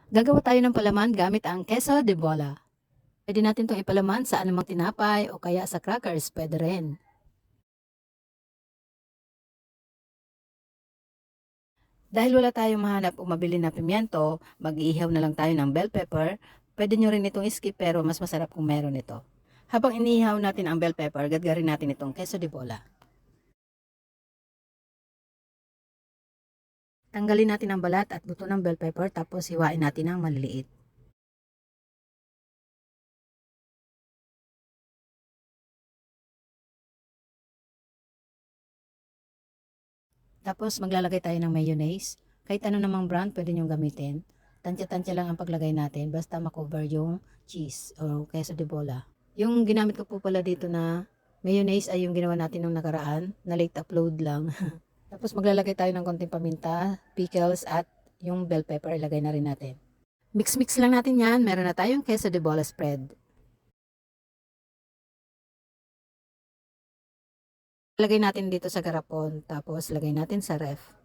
Gagawa tayo ng palaman gamit ang queso de bola. Pwede natin itong ipalaman sa anumang tinapay o kaya sa crackers, pwede rin. Dahil wala tayong mahanap o mabili na pimiento, mag-iihaw na lang tayo ng bell pepper. Pwede nyo rin itong skip pero mas masarap kung meron ito. Habang iniihaw natin ang bell pepper, gadgarin natin itong queso de bola. Tanggalin natin ang balat at buto ng bell pepper tapos hiwain natin ng maliliit. Tapos maglalagay tayo ng mayonnaise. Kahit ano namang brand pwede nyong gamitin. Tansya-tansya lang ang paglagay natin basta makover yung cheese o queso de bola. Yung ginamit ko po pala dito na mayonnaise ay yung ginawa natin nung nakaraan na late upload lang. Tapos maglalagay tayo ng konting paminta, pickles at yung bell pepper ilagay na rin natin. Mix-mix lang natin yan. Meron na tayong queso de bola spread. Lagay natin dito sa garapon tapos lagay natin sa ref.